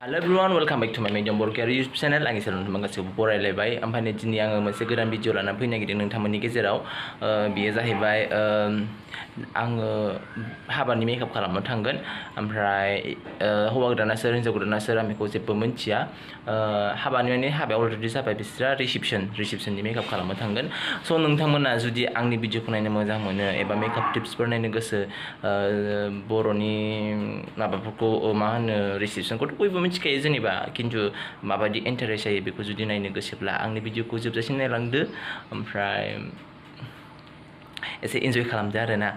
Hello everyone, welcome back to my Medium Borker YouTube channel. आंनि सायाव नोंथांमोन गासैबो बरायलायबाय। ओमफ्राय दिनै आङो मोनसे गोदान भिडिअ लाना फैनो नागिरदों नोंथांमोननि गेजेराव। बेयो जाहैबाय आङो हाबानि मेकआप खालामनो थांगोन। ओमफ्राय हौवा गोदाना सोर हिन्जाव गोदाना सोर आं बेखौ जेबो मिन्थिया। हाबाया अलरेडि जाबाय, बिस्रा रिसेपसननि मेकआप खालामनो थांगोन। स' नोंथांमोना जुदि आंनि भिडिअखौ नायनो मोजां मोनो एबा मेकआप टिप्सफोर नायनो गोसो, बर'नि माबाफोरखौ मा होनो रिसेपसनखौथ' बयबो मिथिखायो जेनेबा, खिन्थु माबायदि इन्टारेस्ट जायो बेखौ जुदि नायनो गोसोब्ला आंनि भिडिअखौ जोबजासिम नायलांदो। ओमफ्राय एसे इन्जय खालामदो आरोना।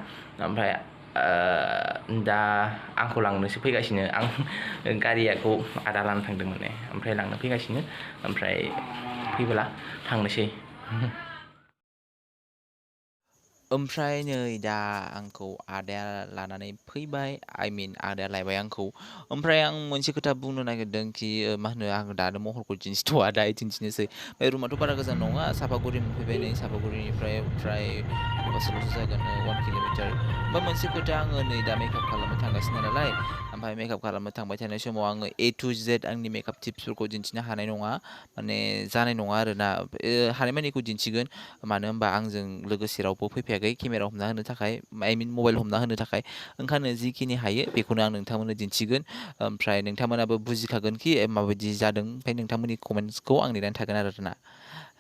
ओमफ्राय दा आंखौ लांनोसो फैगासिनो। आं गारिखौ आदा लानो थांदों माने, ओमफ्राय लांनो फैगासिनो। ओमफ्राय फैबोला थांनोसै। ओमफ्राय नै दा आंखौ आदाया लानानै फैबाय, आदाया लायबाय आंखौ। ओमफ्राय आं मोनसे खोथा बुंनो नागिरदों कि मा होनो, आं दानो महरखौ दिन्थिथ'वा, दायो दिन्थिनोसै। बे रुमाथ' बारा गोजान नङा, सापागुरि मोनफैबाय। नै सापागुरिनिफ्राय फ्राय माबासोल'सो जागोन, 1 किल'मिटार। ओमफ्राय मोनसे खोथा, आङो नै दा मेकआप खालामनो थांगासिनो नालाय, ओमफ्राय मेकआप खालामनो थांबाय थानाय समाव आङो A to Z आंनि मेकआप टिप्सफोरखौ दिन्थिनो हानाय नङा, माने जानाय नङा आरोना। हानायमानिखौ दिन्थिगोन, मानो होनबा आंजों लोगोसे रावबो फैफायाखै केमेरा हमना होनो थाखाय, मबाइल हमना होनो थाखाय। ओंखायनो जिखिनि हायो बेखौनो आं नोंथांमोननो दिन्थिगोन। ओमफ्राय नोंथांमोनाबो बुजिखागोन कि माबायदि जादों। ओमफ्राय नोंथांमोननि कमेन्ट्सखौ आं नेनानै थागोन आरोना।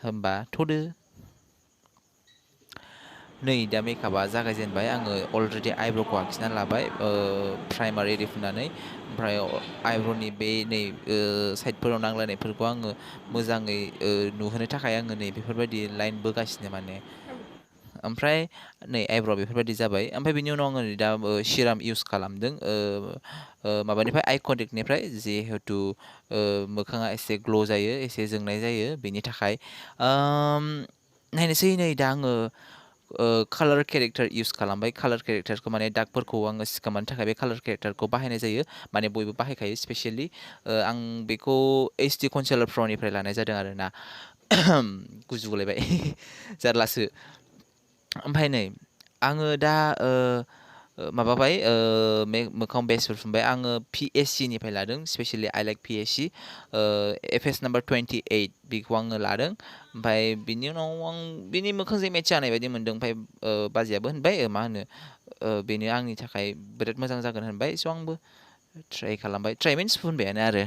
होमबा थ'दो। नै दा मेकआपआ जागायजेनबाय। आङो अलरेडि आइब्र'खौ आखिना लाबाय, प्राइमार एरि फुननानै। ओमफ्राय आइब्र'नि बे नै साइडफोराव नांलायनायफोरखौ आङो मोजाङै नुहोनो थाखाय आङो नै बेफोरबायदि लाइन बोगासिनो माने। ओमफ्राय नै आइब्र' बेफोरबायदि जाबाय। ओमफ्राय बिनि उनाव आङो दा सिराम इउस खालामदों, माबानिफ्राय आइ कन्टेक्टनिफ्राय, जिहेथु मोखाङा एसे ग्ल' जायो, एसे जोंनाय जायो बेनि थाखाय। नायनोसै नै दा आङो कालार केरेक्टार इउस खालामबाय। कालार केरेक्टारखौ माने दागफोरखौ आङो सिखांनो थाखाय बे कालार केरेक्टारखौ बाहायनाय जायो, माने बयबो बाहायखायो स्पेसियेलि। आं बेखौ HD कनसिलार प्र'निफ्राय लानाय जादों आरोना। गुजुगुलायबाय जारलासो। ओमफ्राय नै आङो दा माबाबाय, मोखाङाव बेसफोर फुनबाय। आङो PSC निफ्राय लादों, स्पेसियेलि आइ लाइक PSC। FS नाम्बार 28 बेखौ आङो लादों। ओमफ्राय बिनि उनाव आं बिनि मोखांजों मेटच जानाय बायदि मोनदों। ओमफ्राय बाजैयाबो होनबाय, मा होनो, बेनो आंनि थाखाय बिराद मोजां जागोन होनबाय। स' आंबो ट्राइ खालामबाय, ट्राइ मिन्स फुनबायानो आरो।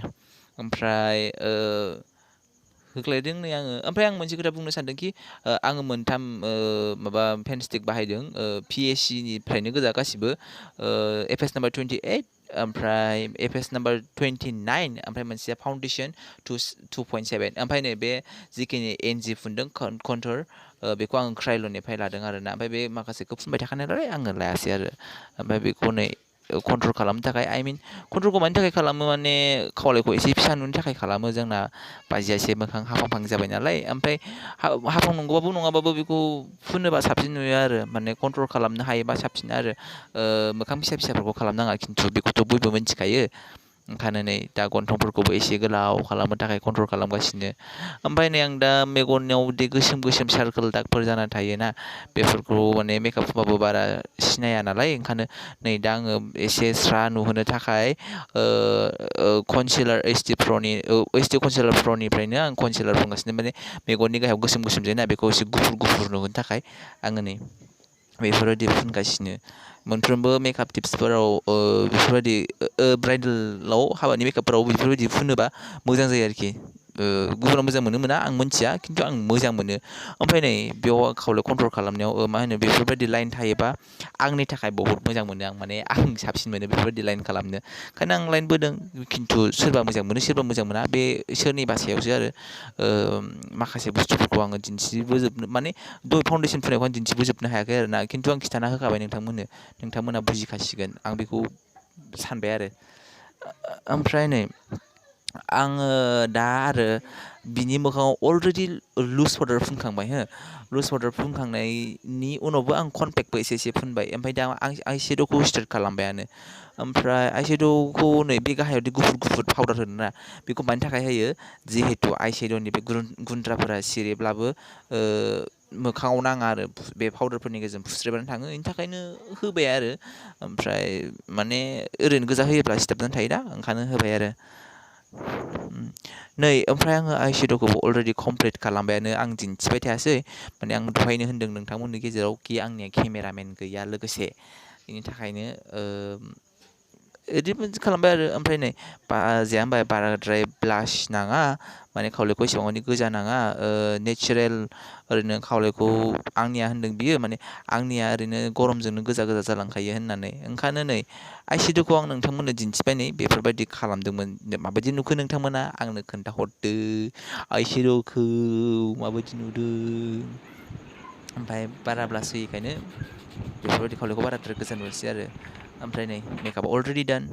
ओमफ्राय होख्लायदों नै आङो। ओमफ्राय आं मोनसे खोथा बुंनो सानदोंखि आङो मोनथाम माबा पेनस्टिक बाहायदों, PSC निफ्रायनो गोजा गासिबो। FS नाम्बार 28, ओमफ्राय FS नाम्बार 29, ओमफ्राय मोनसेया फाउन्डेसन 2.7। ओमफ्राय नै बे जिखिनि NG फुनदों कन्टुर, बेखौ आं क्रायल'निफ्राय लादों आरोना। ओमफ्राय बे माखासेखौ फुनबाय थाखानाय नालाय आङो लायासै आरो। ओमफ्राय बेखौ नै कन्ट्रल खालामनो थाखाय, कन्ट्रलखौ मानि थाखाय खालामो, माने खावलायखौ एसे फिसा नुनो थाखाय खालामो। जोंना बाजैया एसे मोखां हाफां जाबाय नालाय। ओमफ्राय हाफां नंगौबाबो नङाबाबो बेखौ फुनोबा साबसिन नुयो आरो, माने कन्ट्रल खालामनो हायोबा साबसिन आरो। मोखां फिसा फिसाफोरखौ खालामनाङा, खिन्थु बेखौथ' बयबो मिथिखायो। ओंखायनो नै दा गन्थंफोरखौबो एसे गोलाव खालामनो थाखाय कन्ट्रल खालामगासिनो। ओमफ्राय नै आं दा मेगननियाव दि गोसोम गोसोम सार्कोल दागफोर जाना थायोना, बेफोरखौ माने मेकआप फुनबाबो बारा सिनाया नालाय। ओंखायनो नै दा आङो एसे स्रा नुहोनो थाखाय कनसिलार HD कनसिलार प्र'निफ्रायनो आं कनसिलार फुनगासिनो। माने मेगननि गाहायाव गोसोम गोसोम जायोना, बेखौ एसे गुफुर गुफुर नुहोनो थाखाय आङो नै बेफोरबायदि फुनगासिनो। मोनफ्रोमबो मेकआप टिप्सफोराव बेफोरबायदि ब्राइडेलाव, हाबानि मेकआपफोराव बेफोरबायदि फुनोबा मोजां जायो आरोखि। गुबुना मोजां मोनो मोना आं मिथिया, खिन्थु आं मोजां मोनो। ओमफ्राय नै बेयाव खावलायाव कन्ट्रल खालामनायाव मा होनो, बेफोरबायदि लाइन थायोबा आंनि थाखाय बहुत मोजां मोनो। आं माने आं साबसिन मोनो बेफोरबायदि लाइन खालामनो। ओंखायनो आं लाइन बोदों। खिन्थु सोरबा मोजां मोनो, सोरबा मोजां मोना, बे सोरनि बासायावसो आरो। माखासे बुस्थुफोरखौ आङो दिन्थिबोजोबनो, माने दय फाउन्डेसन फुननायखौ आं दिन्थिबोजोबनो हायाखै आरोना। खिन्थु आं खिन्थाना होखाबाय नोंथांमोननो, नोंथांमोना बुजिखासिगोन, आं बेखौ सानबाय आरो। ओमफ्राय नै आङो दा आरो बिनि मोखाङाव अलरेडि लुज पाउदार फुनखांबाय हो। लुज पाउदार फुनखांनायनि उनावबो आं कनपेक्टबो एसे एसे फुनबाय। ओमफ्राय दा आं आइसेड'खौ स्टार्ट खालामबायानो। ओमफ्राय आइसेड'खौ नै बे गाहायावदि गुफुर गुफुर पाउदार होदों ना, बेखौ मानि थाखाय होयो, जिहेथु आइसेड'नि बे गुन्द्राफोरा सिरिब्लाबो मोखाङाव नाङा आरो, बे पाउदारफोरनि गेजेरजों फुस्रायबानो थाङो, बेनि थाखायनो होबाय आरो। ओमफ्राय माने ओरैनो गोजा होयोब्ला सिथाबनानै थायोना, ओंखायनो होबाय आरो। नै ओमफ्राय आङो आइशेड'खौबो अलरेडि कमप्लिट खालामबायानो आं दिन्थिबाय थायासै माने आं दहायनो होन्दों नोंथांमोननि गेजेराव कि आंनिया केमेरामेन गैया लोगोसे बेनि थाखायनो ओरैबायदि खालामबाय आरो ओमफ्राय नै बाजैया होनबाय बाराद्राय ब्लास नाङा माने खावलायखौ एसेबां माने गोजा नाङा नेचारेल ओरैनो खावलायखौ आंनिया होन्दों बियो माने आंनिया ओरैनो गरमजोंनो गोजा गोजा जालांखायो होननानै ओंखायनो नै आइशेड'खौ आं नोंथांमोननो दिन्थिबाय नै बेफोरबायदि खालामदोंमोन माबायदि नुखो नोंथांमोना आंनो खोन्थाहरदो आइशेड'खौ माबायदि नुदों ओमफ्राय बारा ब्लास होयिखायनो बेफोरबायदि खावलायखौ बाराद्राय गोजा नुसै आरो ओमफ्राय नै मेकआप अलरेडि डान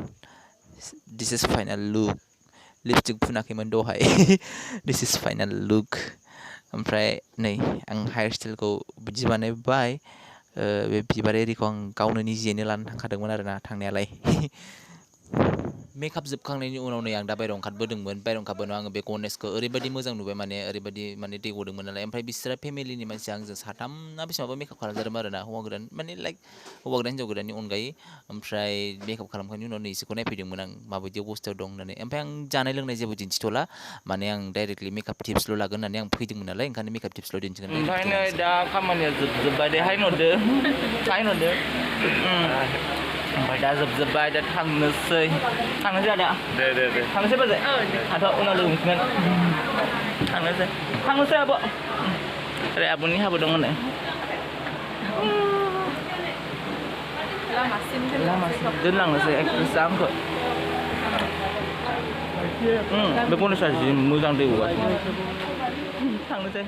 दिस इज फाइनाल लुक लिपस्टिक फुनाखैमोन दहाय दिस इज फाइनाल लुक ओमफ्राय नै आं हेयार स्टाइलखौ बिदि बानायबाय बे बिबार एरिखौ आं गावनो निजेनो लानो थांखादोंमोन आरोना थांनायालाय मेकआप जोबखांनायनि उनाव नै आं दा बाहेरायाव ओंखारबोदोंमोन बाहेरायाव ओंखारबोनायाव आङो बे गनेशखौ ओरैबायदि मोजां नुबाय माने ओरैबायदि माने दै गदोंमोन नालाय ओमफ्राय बिसोरा फेमिलिनि मानसि आंजों साथाम ना बेसेबांबा मेकआप खालामजादोंमोन आरो ना हौवा गोदान माने लाइक हौवा गोदान हिन्जाव गोदाननि अनगायै ओमफ्राय मेकआप खालामखांनायनि उनाव नै इसोरखौ नायफैदोंमोन आं माबायदि अबस्थायाव दं होननानै ओमफ्राय आं जानाय लोंनाय जेबो दिन्थिथ'ला माने आं डाइरेक्टलि मेकआप टिप्सल' लागोन होननानै आं फैदोंमोन नालाय ओंखायनो मेकआप टिप्सल' दिन्थिगोन ओमफ्राय नै दा खामानिया जोबजोब्बाय दे हायनहरदो हायनहरदो ओमफ्राय दा जोबजोब्बाय दा थांनोसै आदा दे थांनोसै बाजै आंथ' उनाव लोगो मोनसिगोन थांनोसै आब' ओरै आब'नि हाबा दं होनो लामासिम दोनलांनोसै एक्ट्रेसआ आंखौ बे गनेशआ जि मोजां दै हगासिनो थांनोसै